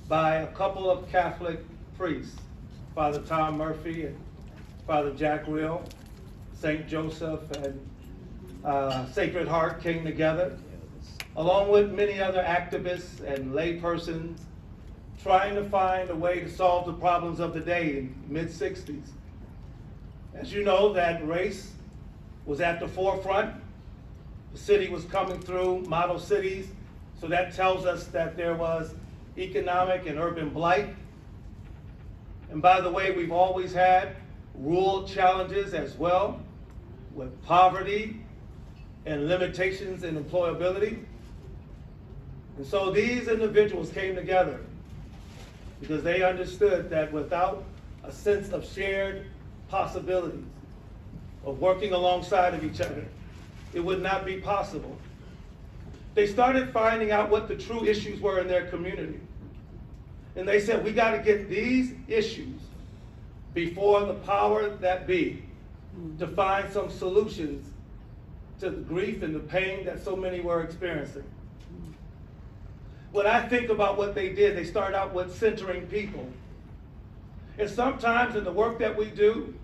by a couple of Catholic priests, Father Tom Murphy and Father Jack Real. St. Joseph and Sacred Heart came together, along with many other activists and laypersons, trying to find a way to solve the problems of the day in the mid-60s. As you know, that race was at the forefront. The city was coming through model cities, so that tells us that there was economic and urban blight. And by the way, we've always had rural challenges as well, with poverty and limitations in employability. And so these individuals came together because they understood that without a sense of shared possibilities of working alongside of each other, it would not be possible. They started finding out what the true issues were in their community. And they said, we got to get these issues before the power that be to find some solutions to the grief and the pain that so many were experiencing. When I think about what they did, they started out with centering people. And sometimes in the work that we do,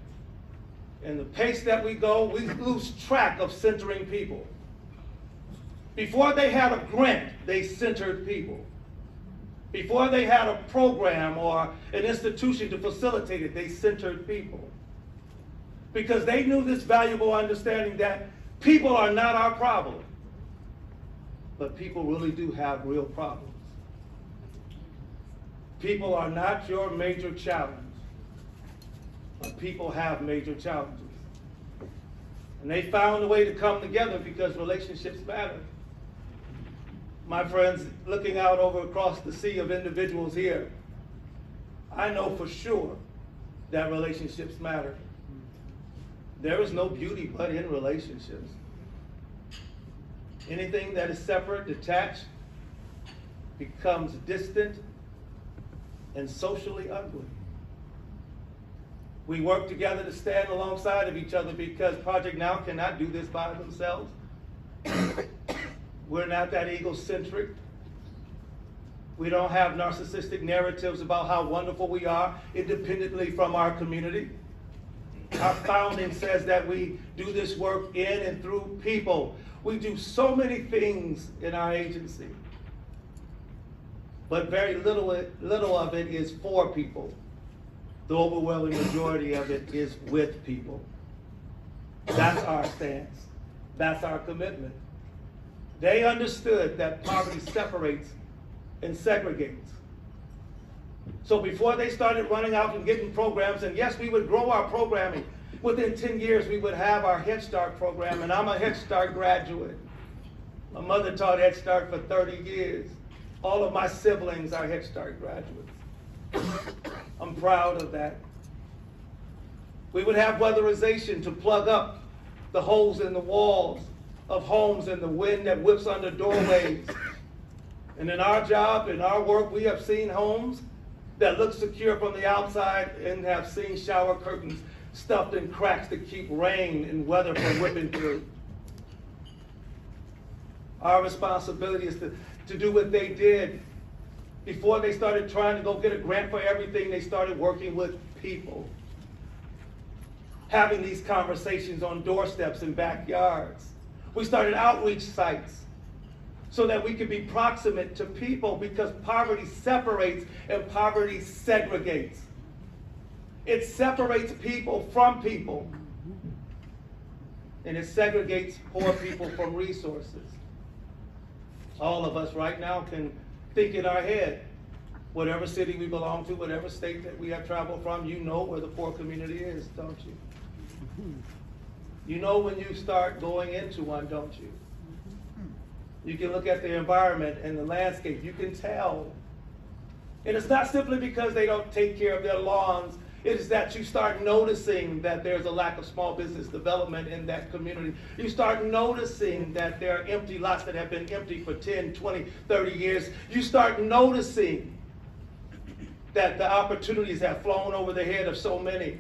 and the pace that we go, we lose track of centering people. Before they had a grant, they centered people. Before they had a program or an institution to facilitate it, they centered people. Because they knew this valuable understanding that people are not our problem, but people really do have real problems. People are not your major challenge, but people have major challenges. And they found a way to come together because relationships matter. My friends, looking out over across the sea of individuals here, I know for sure that relationships matter. There is no beauty but in relationships. Anything that is separate, detached, becomes distant and socially ugly. We work together to stand alongside of each other because Project Now cannot do this by themselves. We're not that egocentric. We don't have narcissistic narratives about how wonderful we are independently from our community. Our founding says that we do this work in and through people. We do so many things in our agency, but very little of it is for people. The overwhelming majority of it is with people. That's our stance. That's our commitment. They understood that poverty separates and segregates. So before they started running out and getting programs, and yes, we would grow our programming. Within 10 years, we would have our Head Start program, and I'm a Head Start graduate. My mother taught Head Start for 30 years. All of my siblings are Head Start graduates. I'm proud of that. We would have weatherization to plug up the holes in the walls of homes and the wind that whips under doorways. And in our job, in our work, we have seen homes that look secure from the outside and have seen shower curtains stuffed in cracks to keep rain and weather from whipping through. Our responsibility is to do what they did. Before they started trying to go get a grant for everything, they started working with people. Having these conversations on doorsteps and backyards. We started outreach sites so that we could be proximate to people because poverty separates and poverty segregates. It separates people from people, and it segregates poor people from resources. All of us right now can think in our head, whatever city we belong to, whatever state that we have traveled from, you know where the poor community is, don't you? You know when you start going into one, don't you? You can look at the environment and the landscape, you can tell. And it's not simply because they don't take care of their lawns, it is that you start noticing that there's a lack of small business development in that community. You start noticing that there are empty lots that have been empty for 10, 20, 30 years. You start noticing that the opportunities have flown over the head of so many.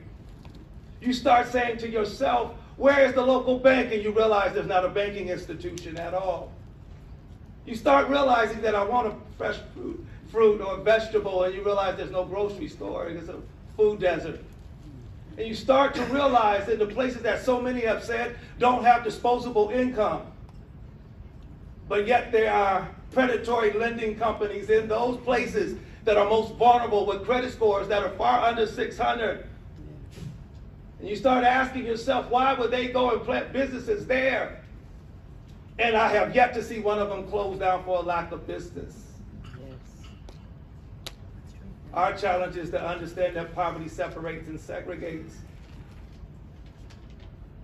You start saying to yourself, where is the local bank? And you realize there's not a banking institution at all. You start realizing that I want a fresh fruit or a vegetable, and you realize there's no grocery store, it's a food desert. And you start to realize that the places that so many have said don't have disposable income, but yet there are predatory lending companies in those places that are most vulnerable with credit scores that are far under 600. And you start asking yourself, why would they go and plant businesses there? And I have yet to see one of them close down for a lack of business. Our challenge is to understand that poverty separates and segregates.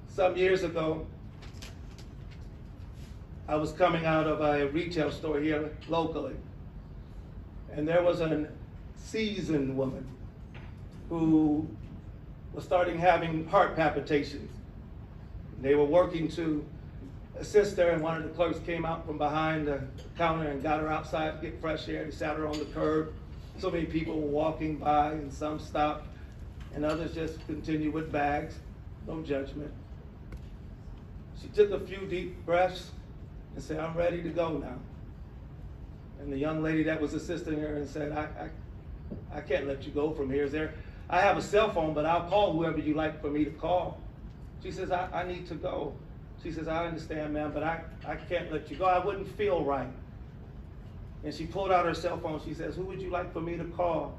Some years ago, I was coming out of a retail store here locally, and there was a seasoned woman who was starting having heart palpitations. They were working to assist her, and one of the clerks came out from behind the counter and got her outside to get fresh air. They sat her on the curb. So many people were walking by, and some stopped, and others just continued with bags. No judgment. She took a few deep breaths and said, I'm ready to go now. And the young lady that was assisting her and said, I can't let you go from here. I have a cell phone, but I'll call whoever you like for me to call. She says, I need to go. She says, I understand, ma'am, but I can't let you go. I wouldn't feel right. And she pulled out her cell phone. She says, who would you like for me to call?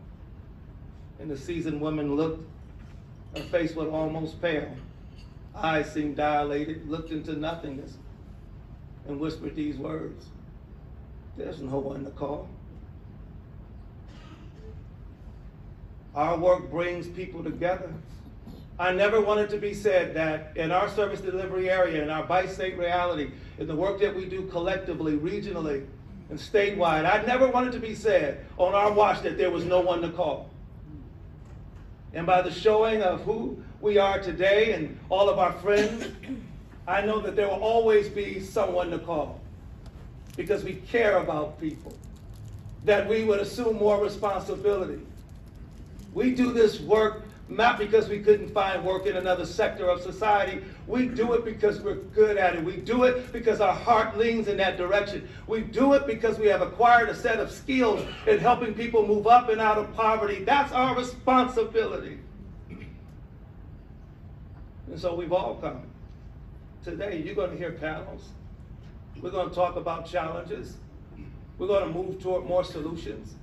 And the seasoned woman looked, her face was almost pale. Eyes seemed dilated, looked into nothingness, and whispered these words, there's no one to call. Our work brings people together. I never want it to be said that in our service delivery area, in our bi-state reality, in the work that we do collectively, regionally, and statewide, I never want it to be said on our watch that there was no one to call. And by the showing of who we are today and all of our friends, I know that there will always be someone to call because we care about people, that we would assume more responsibility. We do this work not because we couldn't find work in another sector of society. We do it because we're good at it. We do it because our heart leans in that direction. We do it because we have acquired a set of skills in helping people move up and out of poverty. That's our responsibility. And so we've all come. Today, you're going to hear panels. We're going to talk about challenges. We're going to move toward more solutions.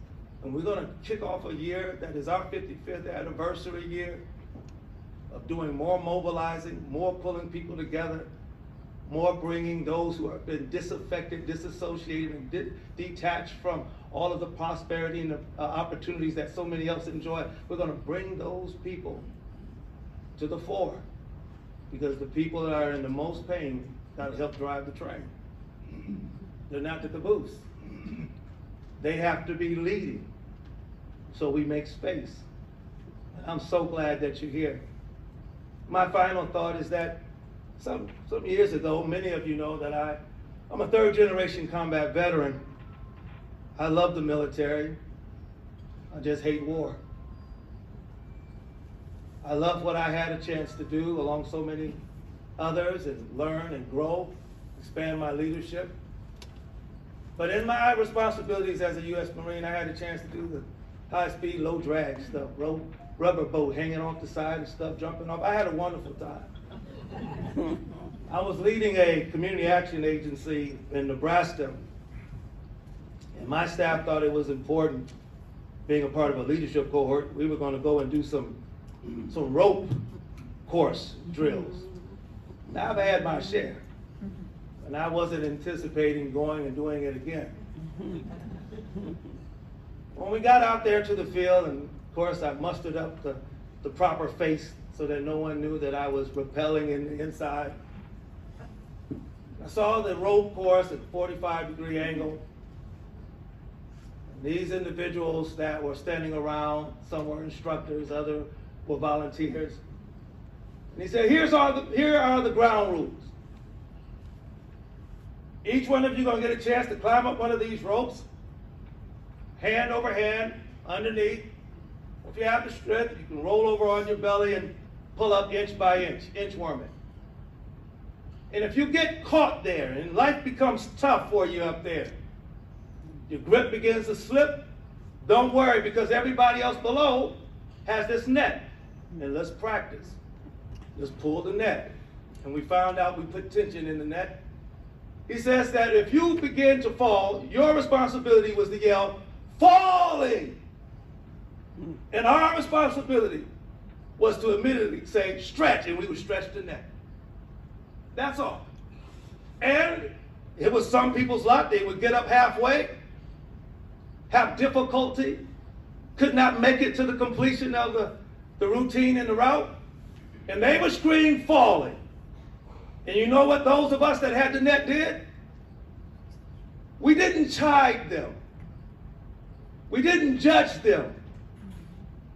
And we're going to kick off a year that is our 55th anniversary year of doing more mobilizing, more pulling people together, more bringing those who have been disaffected, disassociated, and detached from all of the prosperity and the opportunities that so many else enjoy. We're going to bring those people to the fore because the people that are in the most pain got to help drive the train. They're not the caboose. They have to be leading, so we make space. And I'm so glad that you're here. My final thought is that some years ago, many of you know that I'm a third-generation combat veteran. I love the military. I just hate war. I love what I had a chance to do along so many others and learn and grow, expand my leadership. But in my responsibilities as a U.S. Marine, I had a chance to do the high-speed, low-drag stuff, rubber boat hanging off the side and stuff, jumping off. I had a wonderful time. I was leading a community action agency in Nebraska, and my staff thought it was important, being a part of a leadership cohort, we were going to go and do some rope course drills. Now I've had my share. And I wasn't anticipating going and doing it again. When we got out there to the field, and of course I mustered up the proper face so that no one knew that I was rappelling in the inside. I saw the rope course at 45-degree angle. And these individuals that were standing around, some were instructors, others were volunteers. And he said, here are the ground rules. Each one of you going to get a chance to climb up one of these ropes, hand over hand, underneath. If you have the strength, you can roll over on your belly and pull up inch by inch, inchworming. And if you get caught there and life becomes tough for you up there, your grip begins to slip, don't worry, because everybody else below has this net. And let's practice. Let's pull the net. And we found out we put tension in the net. He says that if you begin to fall, your responsibility was to yell, falling. And our responsibility was to immediately say, stretch, and we would stretch the net. That's all. And it was some people's lot. They would get up halfway, have difficulty, could not make it to the completion of the routine and the route, and they would scream, falling. And you know what those of us that had the net did? We didn't chide them. We didn't judge them.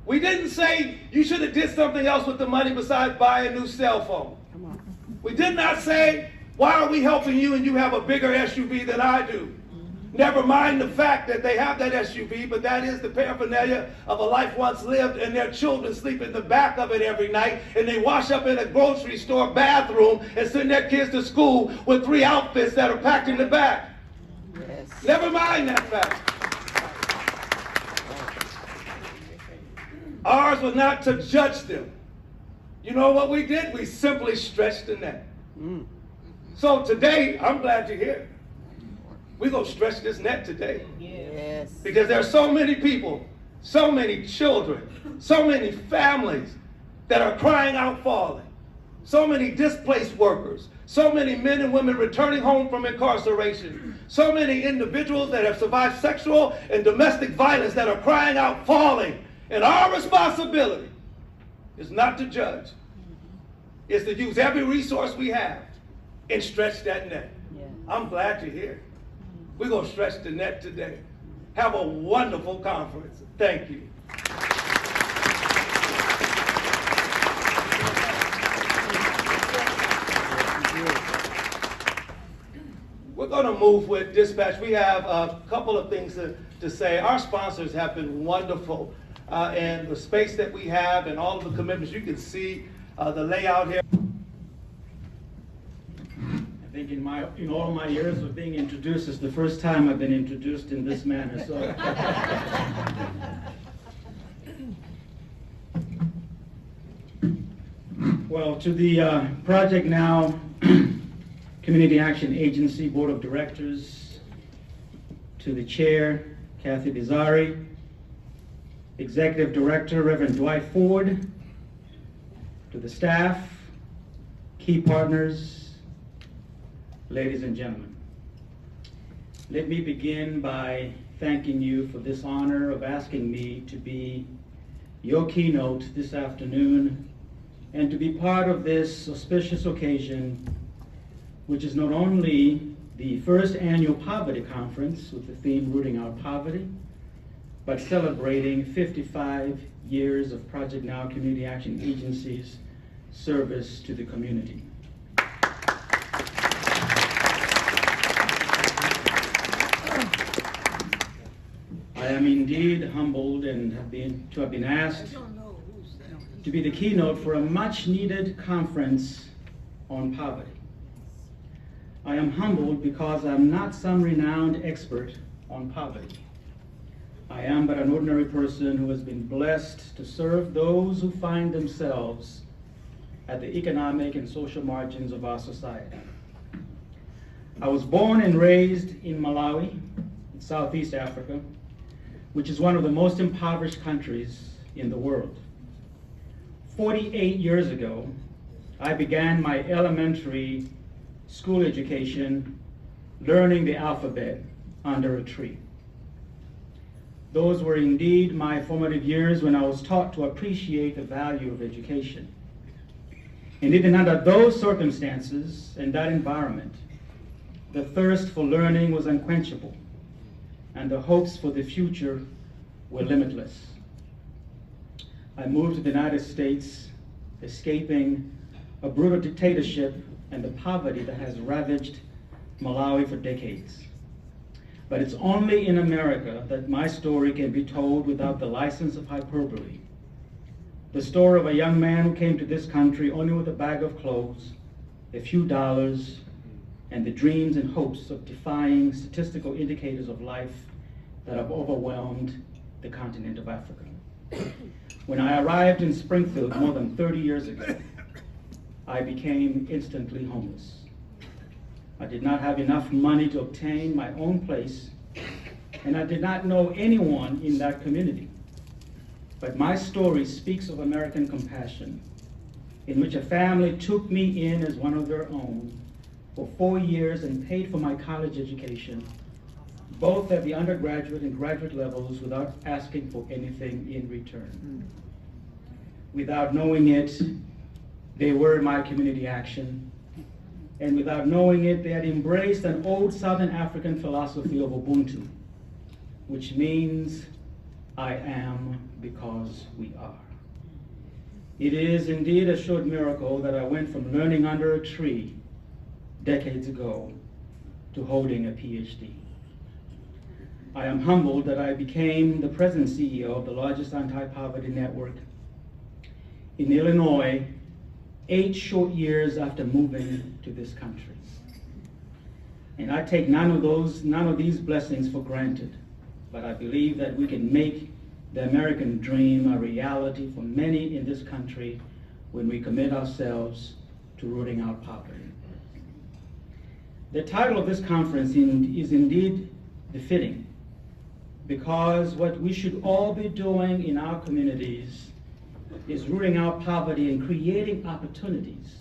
We didn't say, you should have did something else with the money besides buy a new cell phone. We did not say, why are we helping you and you have a bigger SUV than I do? Never mind the fact that they have that SUV, but that is the paraphernalia of a life once lived, and their children sleep in the back of it every night, and they wash up in a grocery store bathroom and send their kids to school with 3 outfits that are packed in the back. Yes. Never mind that fact. Ours was not to judge them. You know what we did? We simply stretched the net. So today, I'm glad you're here. We're going to stretch this net today. Yes. Because there are so many people, so many children, so many families that are crying out falling. So many displaced workers, so many men and women returning home from incarceration, so many individuals that have survived sexual and domestic violence that are crying out falling. And our responsibility is not to judge. It's to use every resource we have and stretch that net. Yeah. I'm glad you're here. We're going to stretch the net today. Have a wonderful conference. Thank you. We're going to move with dispatch. We have a couple of things to say. Our sponsors have been wonderful. And the space that we have and all of the commitments, you can see the layout here. I think in all my years of being introduced, it's the first time I've been introduced in this manner. So, well, to the Project Now Community Action Agency Board of Directors, to the Chair, Kathy Bizarri, Executive Director, Reverend Dwight Ford, to the staff, key partners, ladies and gentlemen. Let me begin by thanking you for this honor of asking me to be your keynote this afternoon and to be part of this auspicious occasion, which is not only the first annual poverty conference with the theme Rooting Out Poverty, but celebrating 55 years of Project Now Community Action Agency's service to the community. I am indeed humbled and have been asked to be the keynote for a much-needed conference on poverty. I am humbled because I'm not some renowned expert on poverty. I am but an ordinary person who has been blessed to serve those who find themselves at the economic and social margins of our society. I was born and raised in Malawi, in Southeast Africa, which is one of the most impoverished countries in the world. 48 years ago, I began my elementary school education learning the alphabet under a tree. Those were indeed my formative years when I was taught to appreciate the value of education. And even under those circumstances and that environment, the thirst for learning was unquenchable, and the hopes for the future were limitless. I moved to the United States, escaping a brutal dictatorship and the poverty that has ravaged Malawi for decades. But it's only in America that my story can be told without the license of hyperbole. The story of a young man who came to this country only with a bag of clothes, a few dollars, and the dreams and hopes of defying statistical indicators of life that have overwhelmed the continent of Africa. When I arrived in Springfield more than 30 years ago, I became instantly homeless. I did not have enough money to obtain my own place, and I did not know anyone in that community. But my story speaks of American compassion, in which a family took me in as one of their own for 4 years and paid for my college education, both at the undergraduate and graduate levels, without asking for anything in return. Without knowing it, they were my community action. And without knowing it, they had embraced an old Southern African philosophy of Ubuntu, which means I am because we are. It is indeed a short miracle that I went from learning under a tree decades ago to holding a PhD. I am humbled that I became the present CEO of the largest anti-poverty network in Illinois 8 short years after moving to this country. And I take none of these blessings for granted, but I believe that we can make the American dream a reality for many in this country when we commit ourselves to rooting out poverty. The title of this conference is indeed befitting, because what we should all be doing in our communities is rooting out poverty and creating opportunities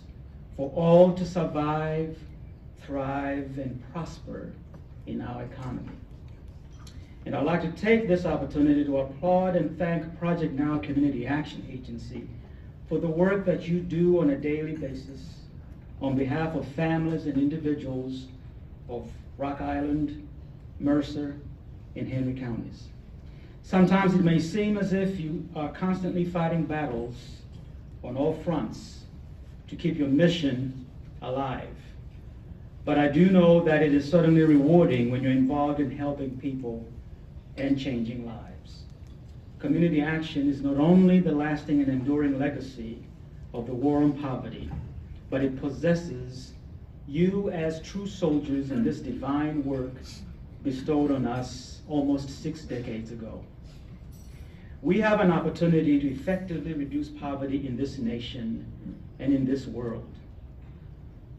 for all to survive, thrive, and prosper in our economy. And I'd like to take this opportunity to applaud and thank Project Now Community Action Agency for the work that you do on a daily basis on behalf of families and individuals of Rock Island, Mercer, and Henry counties. Sometimes it may seem as if you are constantly fighting battles on all fronts to keep your mission alive. But I do know that it is certainly rewarding when you're involved in helping people and changing lives. Community action is not only the lasting and enduring legacy of the war on poverty, but it possesses you as true soldiers in this divine work bestowed on us almost 6 decades ago. We have an opportunity to effectively reduce poverty in this nation and in this world.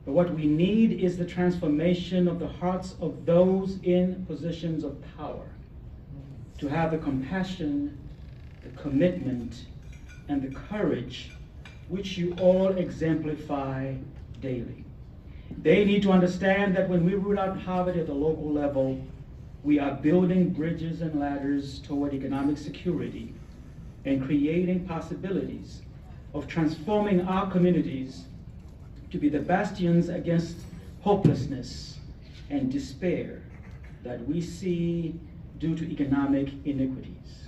But what we need is the transformation of the hearts of those in positions of power to have the compassion, the commitment, and the courage which you all exemplify daily. They need to understand that when we root out poverty at the local level, we are building bridges and ladders toward economic security and creating possibilities of transforming our communities to be the bastions against hopelessness and despair that we see due to economic iniquities.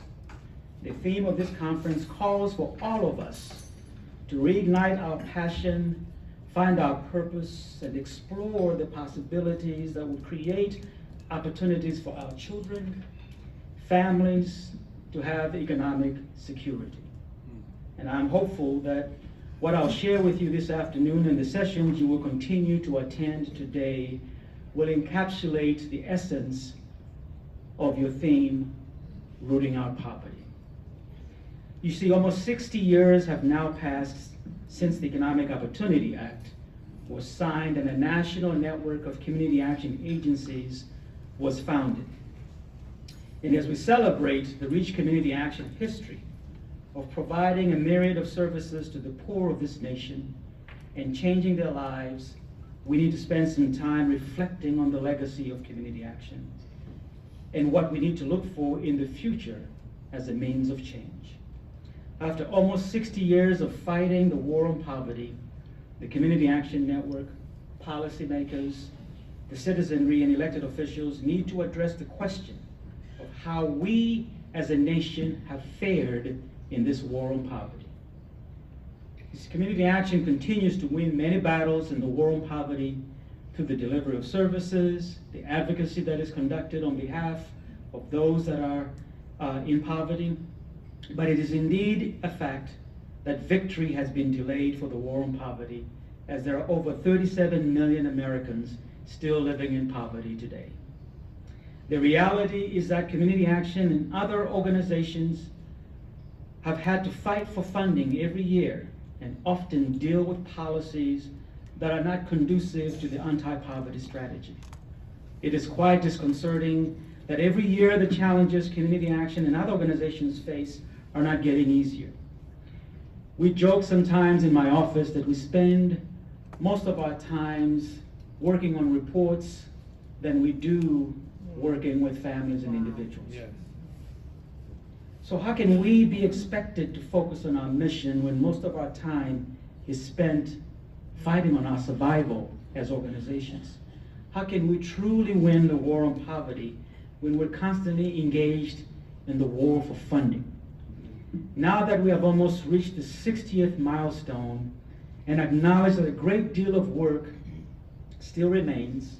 The theme of this conference calls for all of us to reignite our passion, find our purpose, and explore the possibilities that will create opportunities for our children, families, to have economic security. And I'm hopeful that what I'll share with you this afternoon and the sessions you will continue to attend today will encapsulate the essence of your theme, Rooting Out Poverty. You see, almost 60 years have now passed since the Economic Opportunity Act was signed and a national network of community action agencies was founded. And as we celebrate the rich community action history of providing a myriad of services to the poor of this nation and changing their lives, we need to spend some time reflecting on the legacy of community action and what we need to look for in the future as a means of change. After almost 60 years of fighting the war on poverty, the Community Action Network, policymakers, the citizenry, and elected officials need to address the question of how we as a nation have fared in this war on poverty. This community action continues to win many battles in the war on poverty through the delivery of services, the advocacy that is conducted on behalf of those that are in poverty. But it is indeed a fact that victory has been delayed for the war on poverty, as there are over 37 million Americans still living in poverty today. The reality is that Community Action and other organizations have had to fight for funding every year and often deal with policies that are not conducive to the anti-poverty strategy. It is quite disconcerting that every year the challenges Community Action and other organizations face are not getting easier. We joke sometimes in my office that we spend most of our times working on reports than we do working with families and individuals. Yes. So how can we be expected to focus on our mission when most of our time is spent fighting on our survival as organizations? How can we truly win the war on poverty when we're constantly engaged in the war for funding? Now that we have almost reached the 60th milestone and acknowledge that a great deal of work still remains,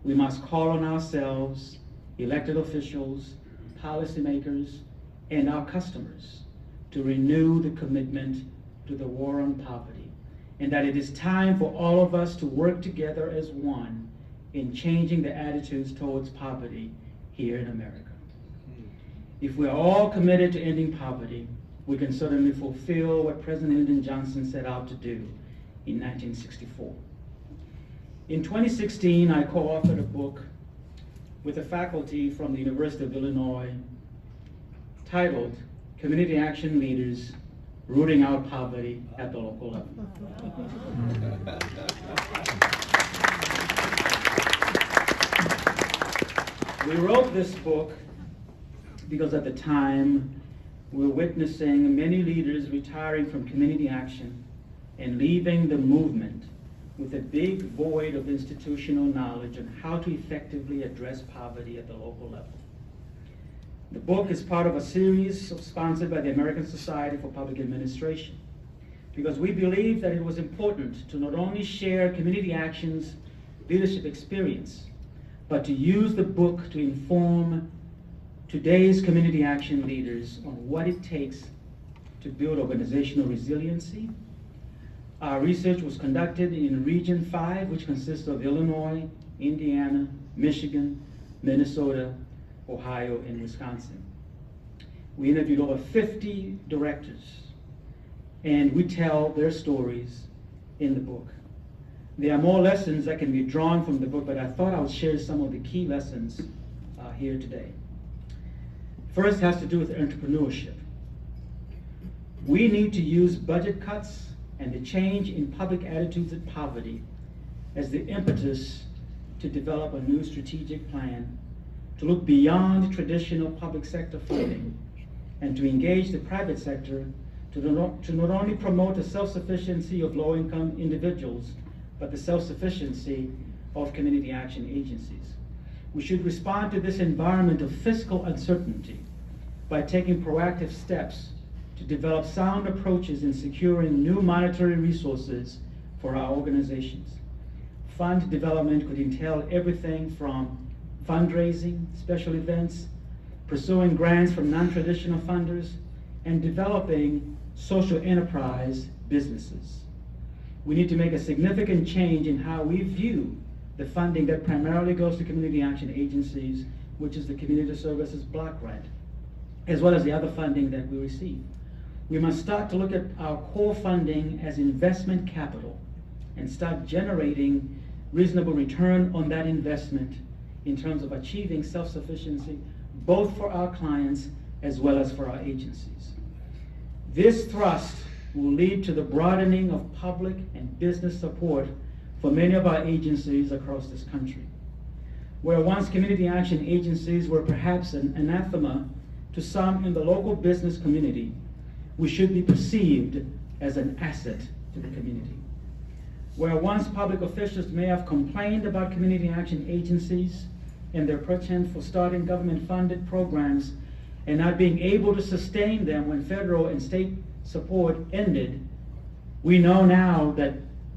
we must call on ourselves, elected officials, policymakers, and our customers to renew the commitment to the war on poverty, and that it is time for all of us to work together as one in changing the attitudes towards poverty here in America. If we are all committed to ending poverty, we can certainly fulfill what President Lyndon Johnson set out to do in 1964. In 2016, I co-authored a book with a faculty from the University of Illinois titled Community Action Leaders Rooting Out Poverty at the Local Level. We wrote this book because at the time we were witnessing many leaders retiring from community action and leaving the movement with a big void of institutional knowledge on how to effectively address poverty at the local level. The book is part of a series sponsored by the American Society for Public Administration, because we believe that it was important to not only share community action's leadership experience, but to use the book to inform today's community action leaders on what it takes to build organizational resiliency. Our research was conducted in Region 5, which consists of Illinois, Indiana, Michigan, Minnesota, Ohio, and Wisconsin. We interviewed over 50 directors, and we tell their stories in the book. There are more lessons that can be drawn from the book, but I thought I would share some of the key lessons here today. First has to do with entrepreneurship. We need to use budget cuts and the change in public attitudes at poverty as the impetus to develop a new strategic plan to look beyond traditional public sector funding and to engage the private sector to not only promote the self-sufficiency of low-income individuals, but the self-sufficiency of community action agencies. We should respond to this environment of fiscal uncertainty by taking proactive steps to develop sound approaches in securing new monetary resources for our organizations. Fund development could entail everything from fundraising, special events, pursuing grants from non-traditional funders, and developing social enterprise businesses. We need to make a significant change in how we view the funding that primarily goes to community action agencies, which is the Community Services Block Grant, as well as the other funding that we receive. We must start to look at our core funding as investment capital and start generating reasonable return on that investment in terms of achieving self-sufficiency, both for our clients as well as for our agencies. This thrust will lead to the broadening of public and business support for many of our agencies across this country. Where once community action agencies were perhaps an anathema to some in the local business community, we should be perceived as an asset to the community. Where once public officials may have complained about community action agencies and their pretense for starting government-funded programs and not being able to sustain them when federal and state support ended, we know now that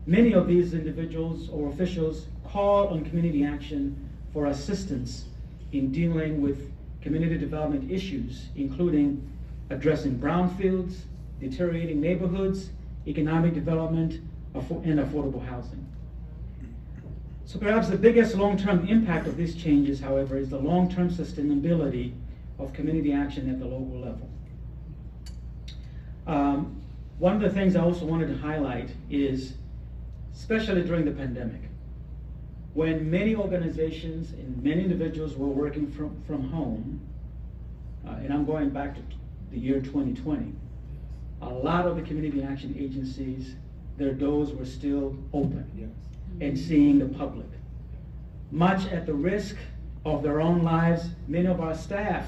many of these individuals or officials call on community action for assistance in dealing with community development issues, including addressing brownfields, deteriorating neighborhoods, economic development, and affordable housing. So perhaps the biggest long-term impact of these changes, however, is the long-term sustainability of community action at the local level. One of the things I also wanted to highlight is, especially during the pandemic, when many organizations and many individuals were working from home, and I'm going back to the year 2020, a lot of the community action agencies, their doors were still open and seeing the public. Much at the risk of their own lives, many of our staff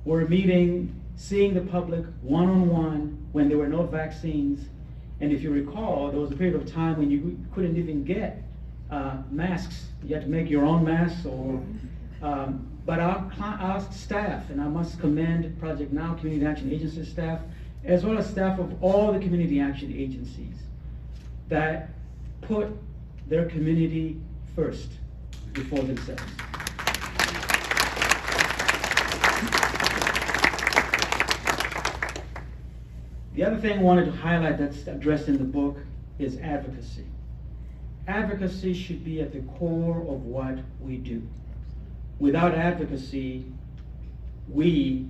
were meeting, seeing the public one-on-one when there were no vaccines. And if you recall, there was a period of time when you couldn't even get masks. You had to make your own masks, or but our staff, and I must commend Project Now Community Action Agency staff, as well as staff of all the community action agencies, that put their community first before themselves. The other thing I wanted to highlight that's addressed in the book is advocacy. Advocacy should be at the core of what we do. Without advocacy, we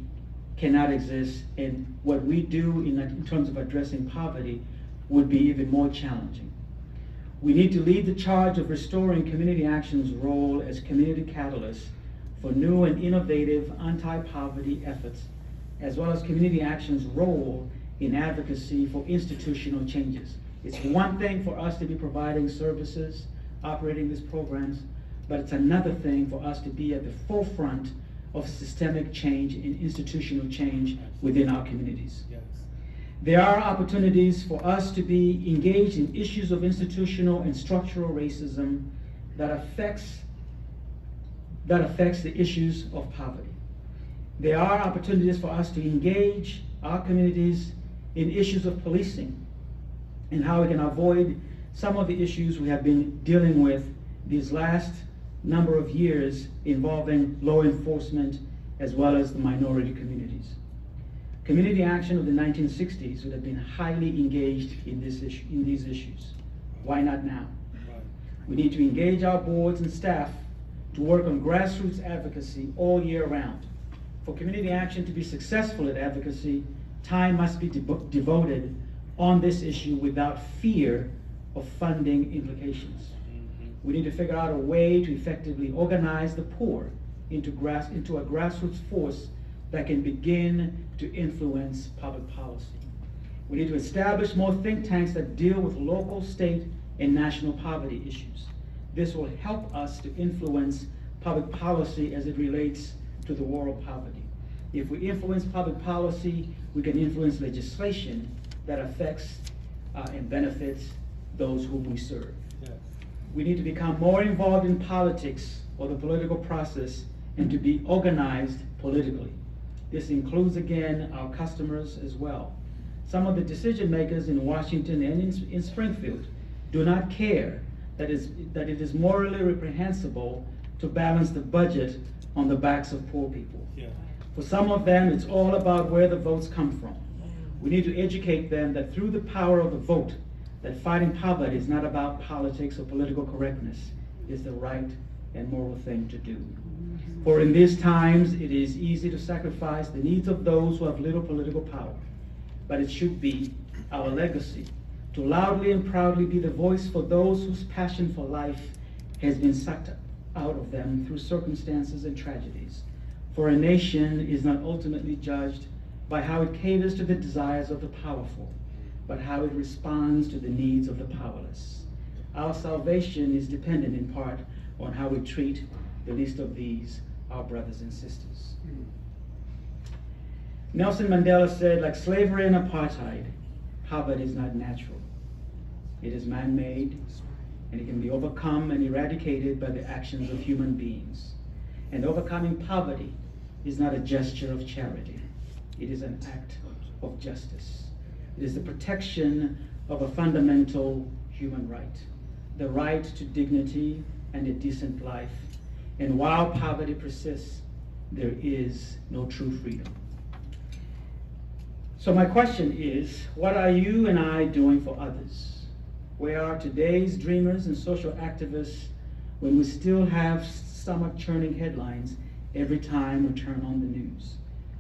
cannot exist, and what we do in terms of addressing poverty would be even more challenging. We need to lead the charge of restoring community action's role as community catalyst for new and innovative anti-poverty efforts, as well as community action's role in advocacy for institutional changes. It's one thing for us to be providing services, operating these programs, but it's another thing for us to be at the forefront of systemic change and institutional change within our communities. Yes. There are opportunities for us to be engaged in issues of institutional and structural racism that affects the issues of poverty. There are opportunities for us to engage our communities in issues of policing and how we can avoid some of the issues we have been dealing with these last number of years involving law enforcement as well as the minority communities. Community action of the 1960s would have been highly engaged in these issues. Why not now? We need to engage our boards and staff to work on grassroots advocacy all year round. For community action to be successful at advocacy, time must be devoted on this issue without fear of funding implications. We need to figure out a way to effectively organize the poor into a grassroots force that can begin to influence public policy. We need to establish more think tanks that deal with local, state, and national poverty issues. This will help us to influence public policy as it relates to the war of poverty. If we influence public policy, we can influence legislation that affects and benefits those whom we serve. Yes. We need to become more involved in politics or the political process and to be organized politically. This includes, again, our customers as well. Some of the decision makers in Washington and in Springfield do not care that it is morally reprehensible to balance the budget on the backs of poor people. Yeah. For some of them, it's all about where the votes come from. We need to educate them that through the power of the vote, that fighting poverty is not about politics or political correctness. It's the right and moral thing to do. For in these times, it is easy to sacrifice the needs of those who have little political power. But it should be our legacy to loudly and proudly be the voice for those whose passion for life has been sucked out of them through circumstances and tragedies. For a nation is not ultimately judged by how it caters to the desires of the powerful, but how it responds to the needs of the powerless. Our salvation is dependent in part on how we treat the least of these, our brothers and sisters. Nelson Mandela said, like slavery and apartheid, poverty is not natural. It is man-made, and it can be overcome and eradicated by the actions of human beings. And overcoming poverty is not a gesture of charity. It is an act of justice. It is the protection of a fundamental human right, the right to dignity and a decent life. And while poverty persists, there is no true freedom. So my question is, what are you and I doing for others? Where are today's dreamers and social activists when we still have stomach-churning headlines every time we turn on the news?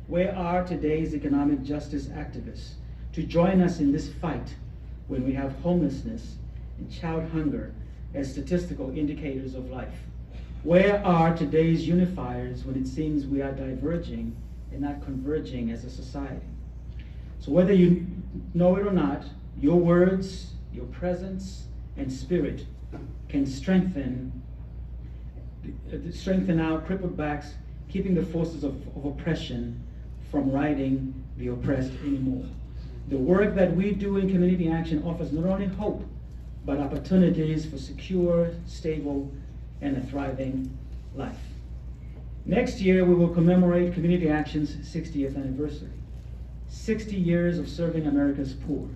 Where are today's economic justice activists to join us in this fight when we have homelessness and child hunger as statistical indicators of life? Where are today's unifiers when it seems we are diverging and not converging as a society? So whether you know it or not, your words, your presence, and spirit can strengthen our crippled backs, keeping the forces of oppression from riding the oppressed anymore. The work that we do in community action offers not only hope, but opportunities for secure, stable, and a thriving life. Next year, we will commemorate Community Action's 60th anniversary. 60 years of serving America's poor.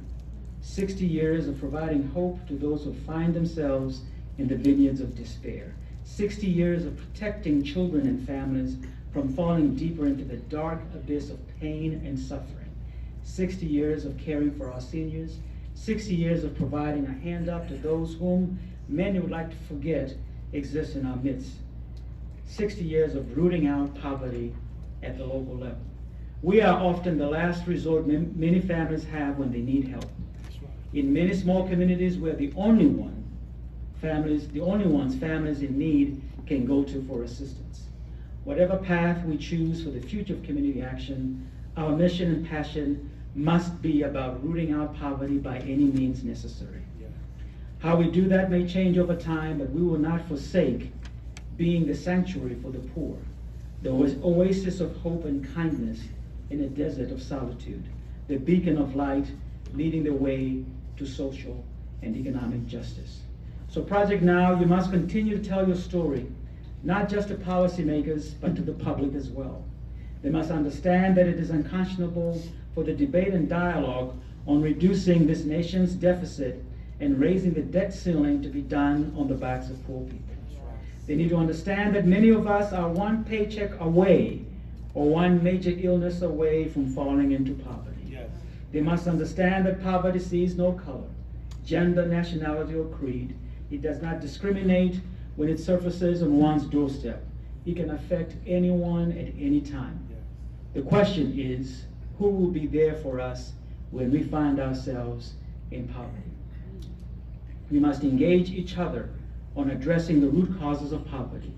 60 years of providing hope to those who find themselves in the vineyards of despair. 60 years of protecting children and families from falling deeper into the dark abyss of pain and suffering. 60 years of caring for our seniors. 60 years of providing a hand up to those whom many would like to forget exist in our midst. 60 years of rooting out poverty at the local level. We are often the last resort many families have when they need help. In many small communities, we're the only ones families in need can go to for assistance. Whatever path we choose for the future of community action, our mission and passion must be about rooting out poverty by any means necessary. How we do that may change over time, but we will not forsake being the sanctuary for the poor, the oasis of hope and kindness in a desert of solitude, the beacon of light leading the way to social and economic justice. So Project Now, you must continue to tell your story, not just to policymakers, but to the public as well. They must understand that it is unconscionable for the debate and dialogue on reducing this nation's deficit and raising the debt ceiling to be done on the backs of poor people. They need to understand that many of us are one paycheck away or one major illness away from falling into poverty. Yes. They must understand that poverty sees no color, gender, nationality, or creed. It does not discriminate when it surfaces on one's doorstep. It can affect anyone at any time. Yeah. The question is, who will be there for us when we find ourselves in poverty? We must engage each other on addressing the root causes of poverty.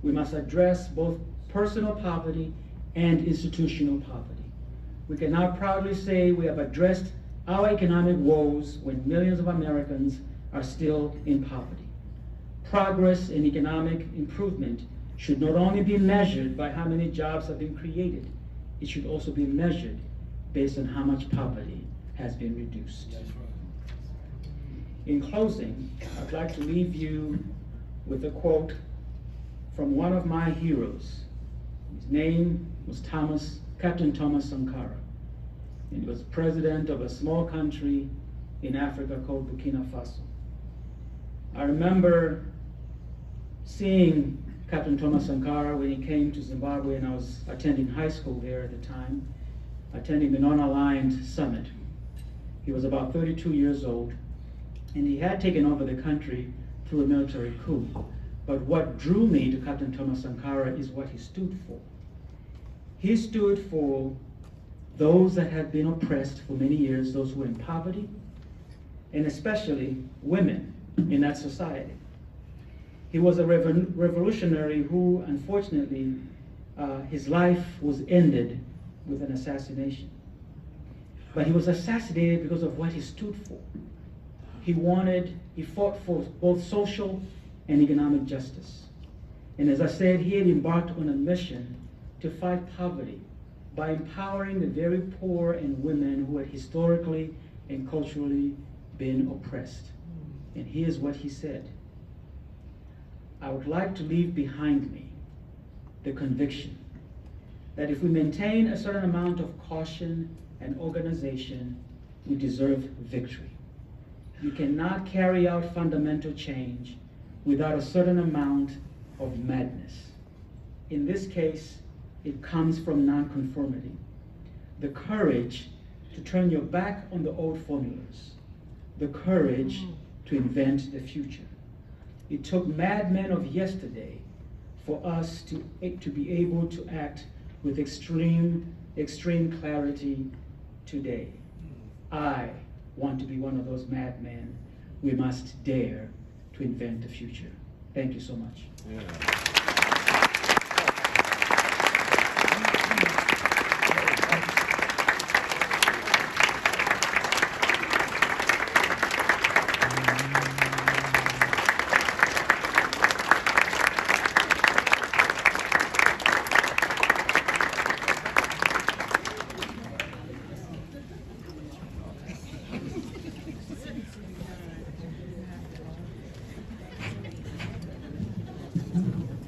We must address both personal poverty and institutional poverty. We can now proudly say we have addressed our economic woes when millions of Americans are still in poverty. Progress in economic improvement should not only be measured by how many jobs have been created, it should also be measured based on how much poverty has been reduced. That's right. In closing, I'd like to leave you with a quote from one of my heroes. His name was Captain Thomas Sankara, and he was president of a small country in Africa called Burkina Faso. I remember seeing Captain Thomas Sankara when he came to Zimbabwe, and I was attending high school there at the time, attending the Non-Aligned Summit. He was about 32 years old, and he had taken over the country through a military coup. But what drew me to Captain Thomas Sankara is what he stood for. He stood for those that had been oppressed for many years, those who were in poverty, and especially women in that society. He was a revolutionary who, unfortunately, his life was ended with an assassination. But he was assassinated because of what he stood for. He fought for both social and economic justice. And as I said, he had embarked on a mission to fight poverty by empowering the very poor and women who had historically and culturally been oppressed. And here's what he said: I would like to leave behind me the conviction that if we maintain a certain amount of caution and organization, we deserve victory. You cannot carry out fundamental change without a certain amount of madness. In this case, it comes from nonconformity. The courage to turn your back on the old formulas. The courage to invent the future. It took madmen of yesterday for us to be able to act with extreme clarity today. I want to be one of those madmen. We must dare to invent the future. Thank you so much. Yeah.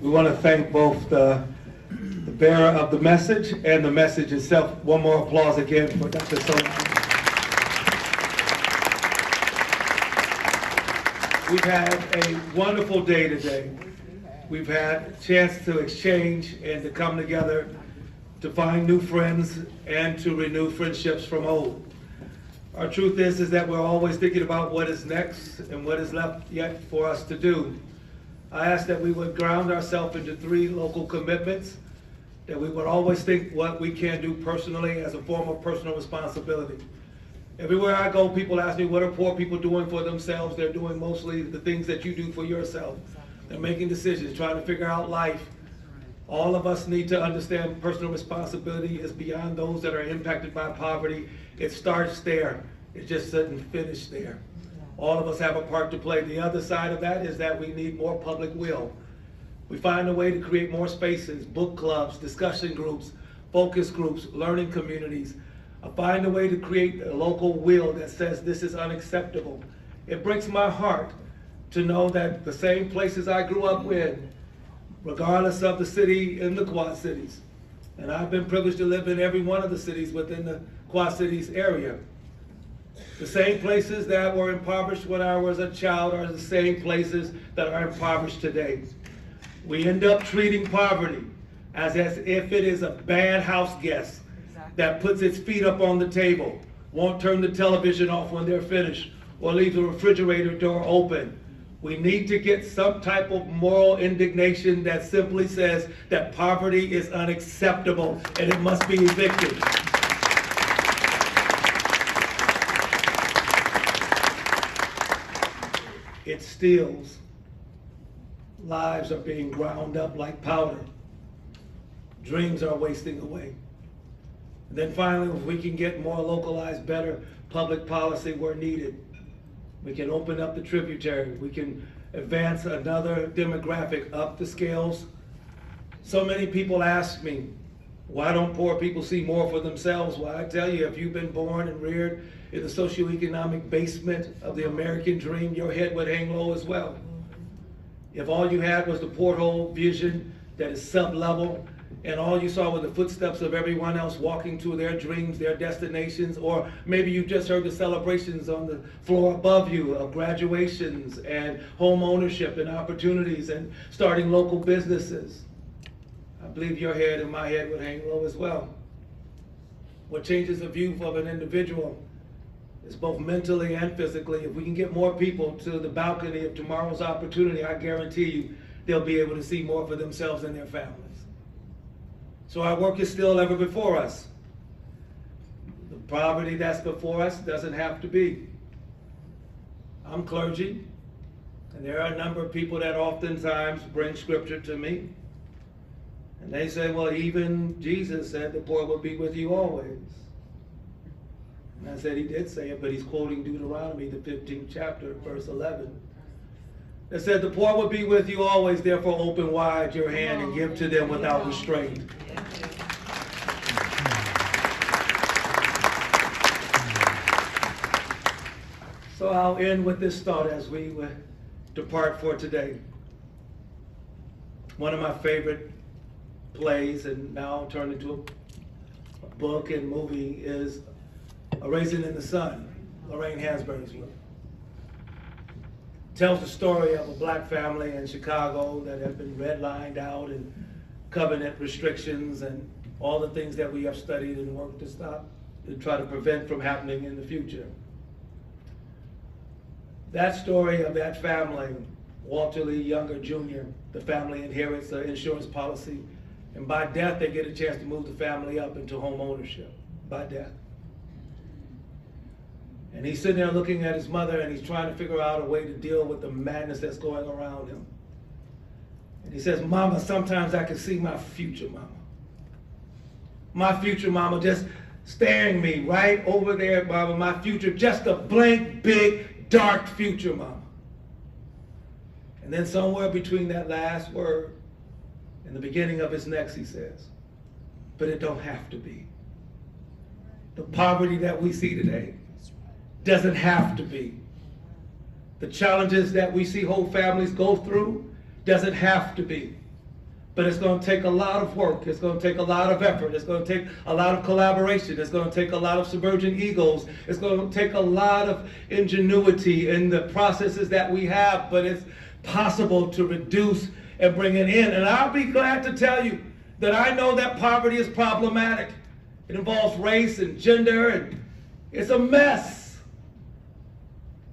We want to thank both the bearer of the message and the message itself. One more applause again for Dr. Sulamoyo. We've had a wonderful day today. We've had a chance to exchange and to come together to find new friends and to renew friendships from old. Our truth is that we're always thinking about what is next and what is left yet for us to do. I ask that we would ground ourselves into 3 local commitments, that we would always think what we can do personally as a form of personal responsibility. Everywhere I go, people ask me, what are poor people doing for themselves? They're doing mostly the things that you do for yourself. They're making decisions, trying to figure out life. All of us need to understand personal responsibility is beyond those that are impacted by poverty. It starts there. It just doesn't finish there. All of us have a part to play. The other side of that is that we need more public will. We find a way to create more spaces, book clubs, discussion groups, focus groups, learning communities. I find a way to create a local will that says this is unacceptable. It breaks my heart to know that the same places I grew up in, regardless of the city in the Quad Cities, and I've been privileged to live in every one of the cities within the Quad Cities area. The same places that were impoverished when I was a child are the same places that are impoverished today. We end up treating poverty as if it is a bad house guest that puts its feet up on the table, won't turn the television off when they're finished, or leaves the refrigerator door open. We need to get some type of moral indignation that simply says that poverty is unacceptable and it must be evicted. It steals. Lives are being ground up like powder. Dreams are wasting away. And then finally, if we can get more localized, better public policy where needed, we can open up the tributary. We can advance another demographic up the scales. So many people ask me, why don't poor people see more for themselves? Well, I tell you, if you've been born and reared in the socioeconomic basement of the American dream, your head would hang low as well. If all you had was the porthole vision that is sub-level, and all you saw were the footsteps of everyone else walking to their dreams, their destinations, or maybe you just heard the celebrations on the floor above you of graduations and home ownership and opportunities and starting local businesses, I believe your head and my head would hang low as well. What changes the view of an individual is both mentally and physically. If we can get more people to the balcony of tomorrow's opportunity, I guarantee you they'll be able to see more for themselves and their families. So our work is still ever before us. The poverty that's before us doesn't have to be. I'm clergy, and there are a number of people that oftentimes bring scripture to me, and they say, well, even Jesus said the poor will be with you always. And I said he did say it, but he's quoting Deuteronomy, the 15th chapter, verse 11. It said, the poor will be with you always, therefore open wide your hand and give to them without restraint. So I'll end with this thought as we depart for today. One of my favorite plays, and now turned into a book and movie, is A Raisin in the Sun, Lorraine Hansberry's book. Tells the story of a black family in Chicago that have been redlined out and covenant restrictions and all the things that we have studied and worked to stop, to try to prevent from happening in the future. That story of that family, Walter Lee Younger Jr., the family inherits an insurance policy, and by death they get a chance to move the family up into home ownership, by death. And he's sitting there looking at his mother, and he's trying to figure out a way to deal with the madness that's going around him. And he says, "Mama, sometimes I can see my future, Mama. My future, Mama, just staring me right over there, Mama. My future, just a blank, big, dark future, Mama." And then somewhere between that last word and the beginning of his next, he says, "But it don't have to be. The poverty that we see today doesn't have to be. The challenges that we see whole families go through doesn't have to be. But it's going to take a lot of work. It's going to take a lot of effort. It's going to take a lot of collaboration. It's going to take a lot of submergent egos. It's going to take a lot of ingenuity in the processes that we have, but it's possible to reduce and bring it in." And I'll be glad to tell you that I know that poverty is problematic. It involves race and gender, and it's a mess.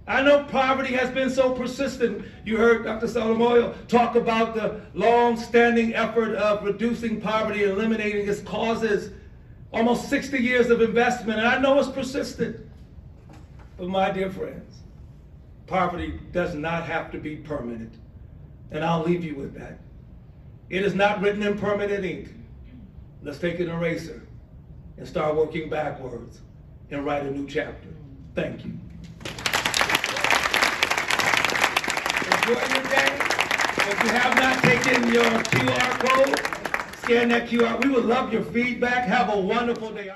I know poverty has been so persistent. You heard Dr. Sulamoyo talk about the long-standing effort of reducing poverty and eliminating its causes. Almost 60 years of investment, and I know it's persistent. But my dear friends, poverty does not have to be permanent. And I'll leave you with that. It is not written in permanent ink. Let's take an eraser and start working backwards and write a new chapter. Thank you. Enjoy your day. If you have not taken your QR code, scan that QR. We would love your feedback. Have a wonderful day.